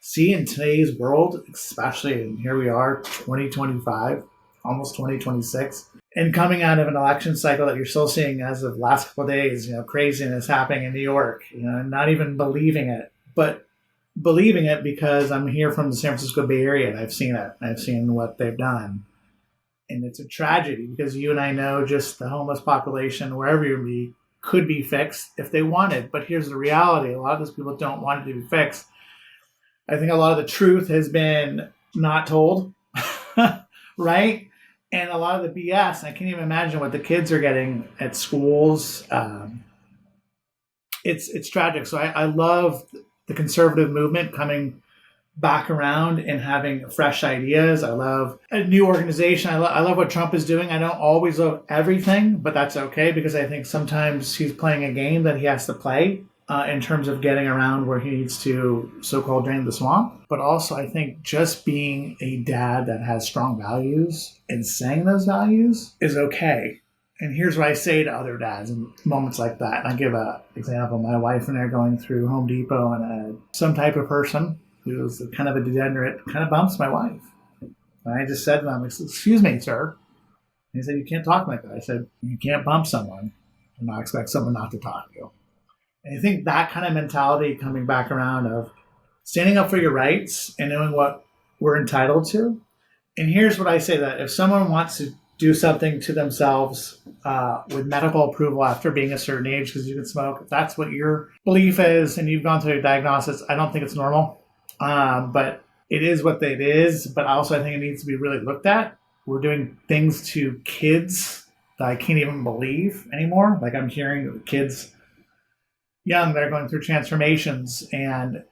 Speaker 2: see in today's world, especially, and here we are, 2025, almost 2026, and coming out of an election cycle that you're still seeing as of last couple of days, craziness happening in New York, not even believing it, but believing it because I'm here from the San Francisco Bay Area and I've seen it. I've seen what they've done. And it's a tragedy because you and I know just the homeless population, wherever you be, could be fixed if they wanted. But here's the reality. A lot of those people don't want it to be fixed. I think a lot of the truth has been not told, right? And a lot of the BS, I can't even imagine what the kids are getting at schools. It's tragic. So I love the conservative movement coming back around and having fresh ideas. I love a new organization. I love what Trump is doing. I don't always love everything, but that's okay because I think sometimes he's playing a game that he has to play in terms of getting around where he needs to so-called drain the swamp. But also I think just being a dad that has strong values and saying those values is okay. And here's what I say to other dads in moments like that. And I give an example. My wife and I are going through Home Depot and some type of person who's kind of a degenerate, kind of bumps my wife. And I just said to him, "Excuse me, sir." And he said, "You can't talk like that." I said, "You can't bump someone and not expect someone not to talk to you." And I think that kind of mentality coming back around of standing up for your rights and knowing what we're entitled to. And here's what I say, that if someone wants to do something to themselves with medical approval after being a certain age, because you can smoke, if that's what your belief is and you've gone through a diagnosis, I don't think it's normal. But it is what it is. But also I think it needs to be really looked at. We're doing things to kids that I can't even believe anymore. Like I'm hearing kids young that are going through transformations, and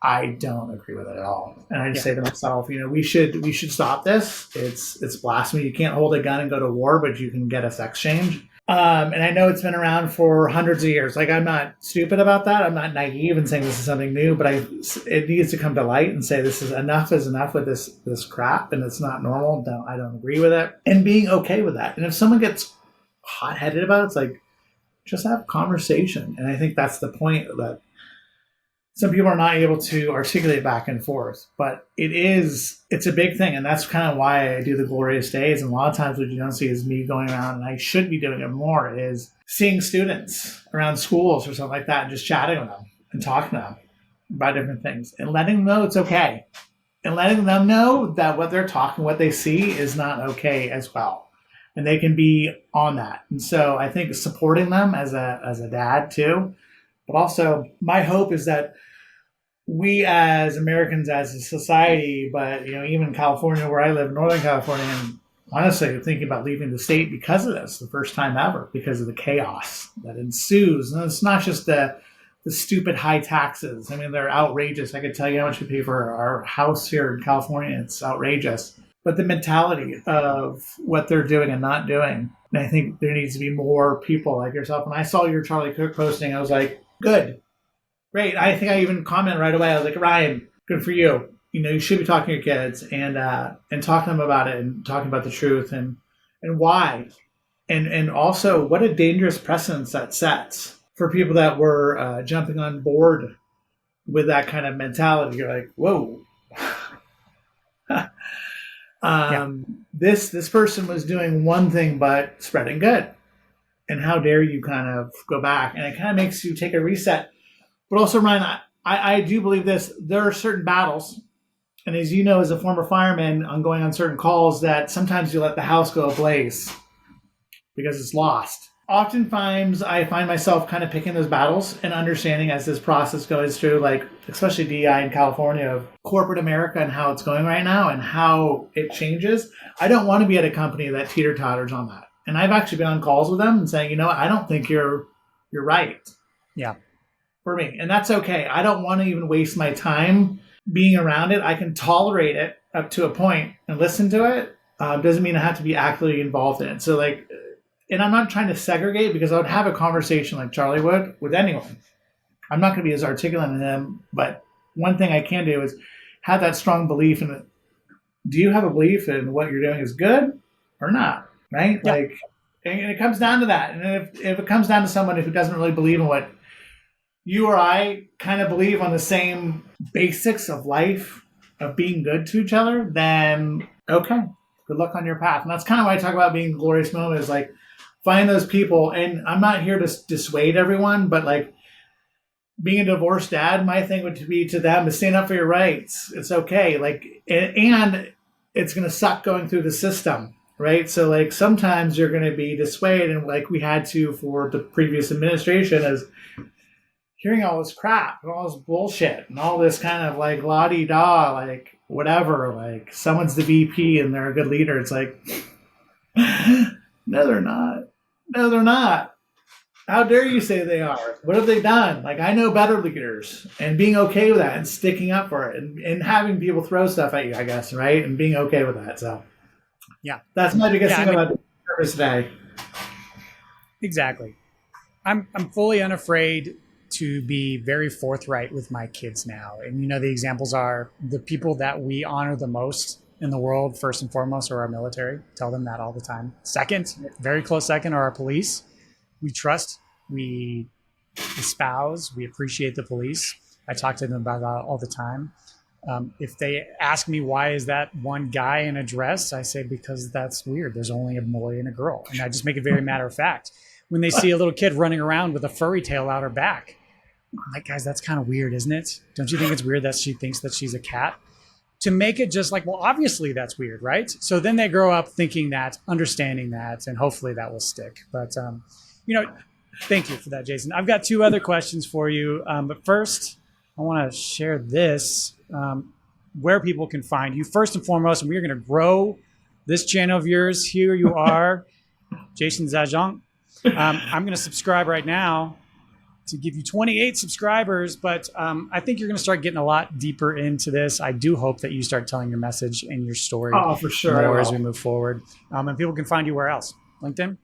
Speaker 2: I don't agree with it at all. And I just say to myself, we should stop this. It's blasphemy. You can't hold a gun and go to war, but you can get a sex change. And I know it's been around for hundreds of years. Like I'm not stupid about that. I'm not naive in saying this is something new, but it needs to come to light and say this is enough with this crap, and it's not normal. I don't agree with it, and being okay with that. And if someone gets hot-headed about it, it's like, just have a conversation. And I think that's the point, that some people are not able to articulate back and forth, but it's a big thing. And that's kind of why I do the Glorious Days. And a lot of times what you don't see is me going around, and I should be doing it more, is seeing students around schools or something like that and just chatting with them and talking to them about different things and letting them know it's okay. And letting them know that what they're talking, what they see is not okay as well. And they can be on that. And so I think supporting them as a dad too, but also my hope is that we as Americans, as a society, but even California, where I live, Northern California, and honestly thinking about leaving the state because of this, the first time ever, because of the chaos that ensues. And it's not just the stupid high taxes. I mean, they're outrageous. I could tell you how much we pay for our house here in California. It's outrageous. But the mentality of what they're doing and not doing. And I think there needs to be more people like yourself. When I saw your Charlie Cook posting, I was like, good, great. I think I even commented right away. I was like, Ryan, good for you. You should be talking to your kids and talking to them about it and talking about the truth and why. And also what a dangerous precedence that sets for people that were jumping on board with that kind of mentality. You're like, whoa. This person was doing one thing but spreading good, and how dare you kind of go back? And it kind of makes you take a reset. But also, Ryan, I do believe this: there are certain battles, and as you know, as a former fireman, on going on certain calls, that sometimes you let the house go ablaze because it's lost. Oftentimes I find myself kind of picking those battles and understanding as this process goes through, like, especially DEI in California, of corporate America and how it's going right now and how it changes. I don't want to be at a company that teeter-totters on that. And I've actually been on calls with them and saying, you know what, I don't think you're right.
Speaker 1: Yeah.
Speaker 2: For me. And that's okay. I don't want to even waste my time being around it. I can tolerate it up to a point and listen to it. Doesn't mean I have to be actively involved in it. So, like, and I'm not trying to segregate, because I would have a conversation like Charlie would with anyone. I'm not going to be as articulate in him, but one thing I can do is have that strong belief in it. Do you have a belief in what you're doing is good or not? Right?
Speaker 1: Yeah.
Speaker 2: Like, and it comes down to that. And if it comes down to someone who doesn't really believe in what you or I kind of believe on the same basics of life, of being good to each other, then okay, good luck on your path. And that's kind of why I talk about being a glorious moment, is like, find those people. And I'm not here to dissuade everyone, but like, being a divorced dad, my thing would be to them is stand up for your rights. It's okay. Like, and it's going to suck going through the system, right? So like, sometimes you're going to be dissuaded, and like we had to for the previous administration, is hearing all this crap and all this bullshit and all this kind of like la-di-da, like whatever, like someone's the VP and they're a good leader. It's like, no, they're not. No, they're not. How dare you say they are? What have they done? Like, I know better leaders, and being okay with that and sticking up for it, and having people throw stuff at you, I guess, right? And being okay with that. So,
Speaker 1: yeah,
Speaker 2: that's my biggest thing about service today.
Speaker 1: Exactly. I'm fully unafraid to be very forthright with my kids now. And, you know, the examples are the people that we honor the most in the world, first and foremost, are our military. Tell them that all the time. Second, very close second, are our police. We trust, we espouse, we appreciate the police. I talk to them about that all the time. If they ask me, why is that one guy in a dress? I say, because that's weird. There's only a boy and a girl. And I just make it very matter of fact. When they see a little kid running around with a furry tail out her back, I'm like, guys, that's kind of weird, isn't it? Don't you think it's weird that she thinks that she's a cat? To make it just like, well, obviously that's weird, right? So then they grow up thinking that, understanding that, and hopefully that will stick. But, you know, thank you for that, Jason. I've got two other questions for you. But first, I want to share this, where people can find you. First and foremost, and we're going to grow this channel of yours. Here you are, Jason Zajonc. I'm going to subscribe right now to give you 28 subscribers, but I think you're going to start getting a lot deeper into this. I do hope that you start telling your message and your story
Speaker 2: for sure,
Speaker 1: more as we move forward. And people can find you where else? LinkedIn?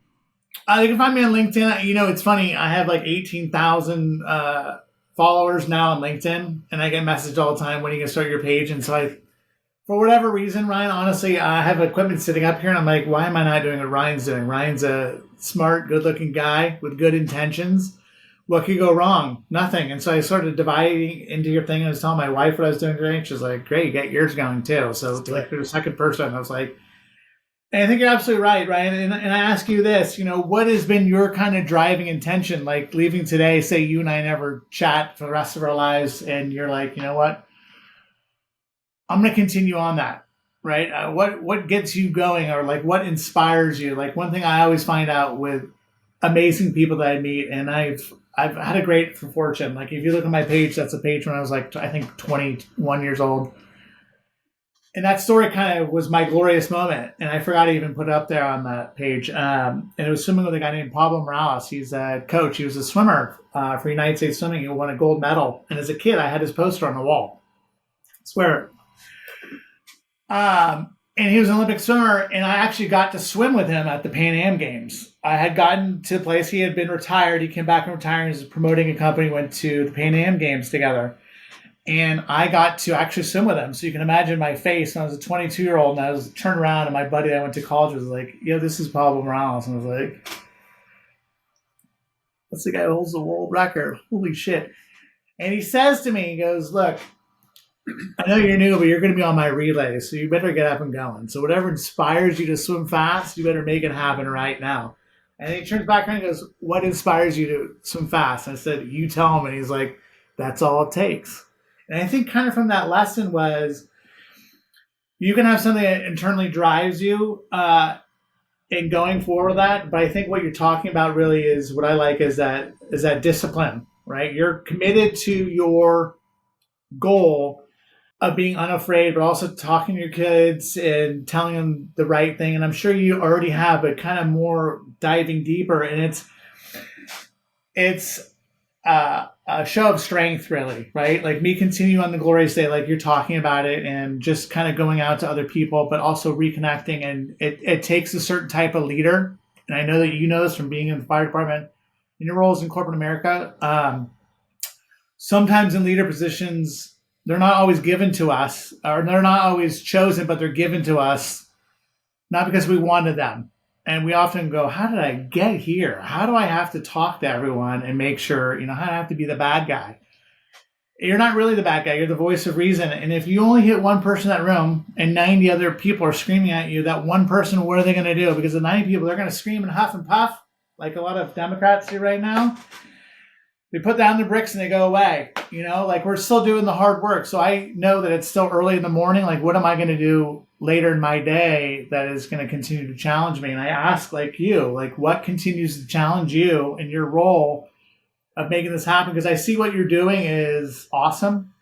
Speaker 2: You can find me on LinkedIn. You know, it's funny. I have like 18,000 followers now on LinkedIn, and I get messaged all the time, when you can start your page. And so for whatever reason, Ryan, honestly, I have equipment sitting up here, and I'm like, why am I not doing what Ryan's doing? Ryan's a smart, good-looking guy with good intentions. What could go wrong? Nothing. And so I started dividing into your thing, and I was telling my wife what I was doing today. And she was like, great, you get yours going too. So like, for the second person, I was like, and I think you're absolutely right, Ryan. And I ask you this, you know, what has been your kind of driving intention, like leaving today, say you and I never chat for the rest of our lives, and you're like, you know what? I'm going to continue on that, right? What gets you going, or like what inspires you? Like, one thing I always find out with amazing people that I meet, and I've had a great fortune. Like, if you look at my page, that's a page when I was like, I think 21 years old. And that story kind of was my glorious moment. And I forgot to even put it up there on that page. And it was swimming with a guy named Pablo Morales. He's a coach. He was a swimmer for United States Swimming. He won a gold medal. And as a kid, I had his poster on the wall. I swear. And he was an Olympic swimmer. And I actually got to swim with him at the Pan Am Games. I had gotten to the place. He had been retired. He came back from retiring. He was promoting a company, went to the Pan Am Games together. And I got to actually swim with him. So you can imagine my face when I was a 22-year-old, and I was turned around, and my buddy that I went to college was like, yo, this is Pablo Morales. And I was like, that's the guy who holds the world record. Holy shit. And he says to me, he goes, look, I know you're new, but you're going to be on my relay, so you better get up and going. So whatever inspires you to swim fast, you better make it happen right now. And he turns back around and goes, what inspires you to swim fast? And I said, you tell him. And he's like, that's all it takes. And I think kind of from that lesson was, you can have something that internally drives you. And in going forward with that. But I think what you're talking about really is what I like is that discipline, right? You're committed to your goal of being unafraid, but also talking to your kids and telling them the right thing. And I'm sure you already have, but kind of more diving deeper. And it's a show of strength, really, right? Like me continue on the glorious day, like you're talking about it, and just kind of going out to other people, but also reconnecting. And it takes a certain type of leader. And I know that you know this from being in the fire department, in your roles in corporate America. Sometimes in leader positions, they're not always given to us, or they're not always chosen, but they're given to us, not because we wanted them. And we often go, how did I get here? How do I have to talk to everyone and make sure, how do I have to be the bad guy? You're not really the bad guy. You're the voice of reason. And if you only hit one person in that room and 90 other people are screaming at you, that one person, what are they going to do? Because the 90 people, they're going to scream and huff and puff like a lot of Democrats do right now. They put down the bricks and they go away, like we're still doing the hard work. So I know that it's still early in the morning. Like, what am I going to do later in my day that is going to continue to challenge me? And I ask like you, like what continues to challenge you in your role of making this happen? Because I see what you're doing is awesome.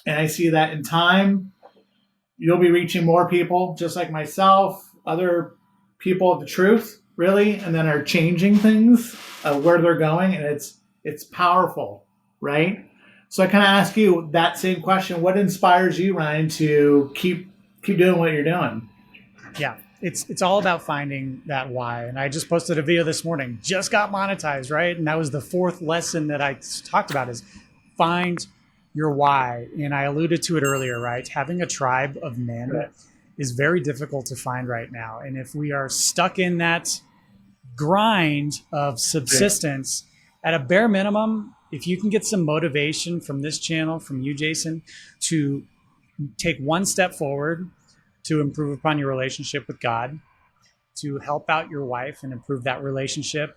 Speaker 2: And I see that in time, you'll be reaching more people just like myself, other people of the truth, really, and then are changing things, where they're going. And it's powerful, right? So I kind of ask you that same question. What inspires you, Ryan, to keep doing what you're doing?
Speaker 1: Yeah, it's all about finding that why. And I just posted a video this morning, just got monetized, right? And that was the fourth lesson that I talked about is find your why. And I alluded to it earlier, right? Having a tribe of men is very difficult to find right now. And if we are stuck in that grind of subsistence, at a bare minimum, if you can get some motivation from this channel, from you, Jason, to take one step forward to improve upon your relationship with God, to help out your wife and improve that relationship,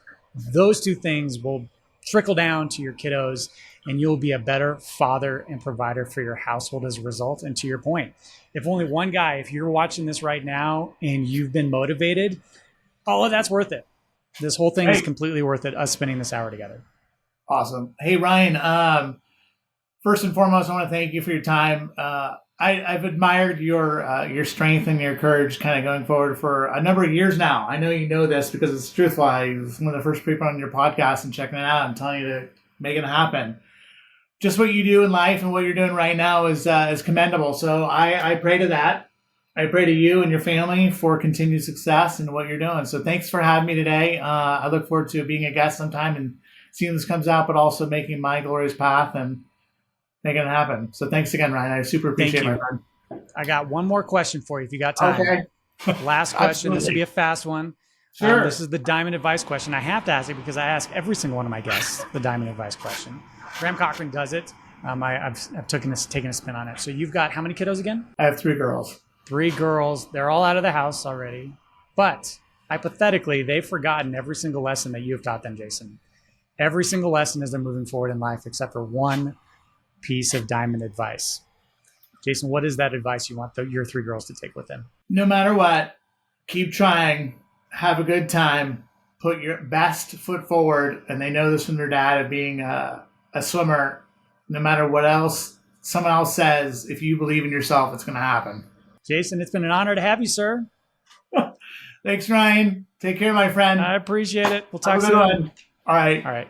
Speaker 1: those two things will trickle down to your kiddos, and you'll be a better father and provider for your household as a result. And to your point, if only one guy, if you're watching this right now and you've been motivated, all of that's worth it. This whole thing is completely worth it, us spending this hour together.
Speaker 2: Awesome. Hey, Ryan, first and foremost, I want to thank you for your time. I've admired your strength and your courage kind of going forward for a number of years now. I know you know this because it's truthful. I was one of the first people on your podcast and checking it out and telling you to make it happen. Just what you do in life and what you're doing right now is commendable. So I pray to that. I pray to you and your family for continued success in what you're doing. So thanks for having me today. I look forward to being a guest sometime and seeing this comes out, but also making my glorious path and making it happen. So thanks again, Ryan. I super appreciate it, my friend.
Speaker 1: I got one more question for you if you got time.
Speaker 2: Okay.
Speaker 1: Last question. This will be a fast one.
Speaker 2: Sure.
Speaker 1: This is the diamond advice question. I have to ask it because I ask every single one of my guests the diamond advice question. Graham Cochran does it. I've taken a spin on it. So you've got how many kiddos again?
Speaker 2: I have 3 girls.
Speaker 1: 3 girls. They're all out of the house already. But hypothetically, they've forgotten every single lesson that you have taught them, Jason. Every single lesson as they're moving forward in life, except for one piece of diamond advice. Jason, what is that advice you want your 3 girls to take with them?
Speaker 2: No matter what, keep trying, have a good time, put your best foot forward. And they know this from their dad of being a swimmer. No matter what else someone else says, if you believe in yourself, it's going to happen.
Speaker 1: Jason, it's been an honor to have you, sir.
Speaker 2: Thanks, Ryan. Take care, my friend.
Speaker 1: I appreciate it. We'll talk
Speaker 2: soon.
Speaker 1: soon.
Speaker 2: All right.
Speaker 1: All right.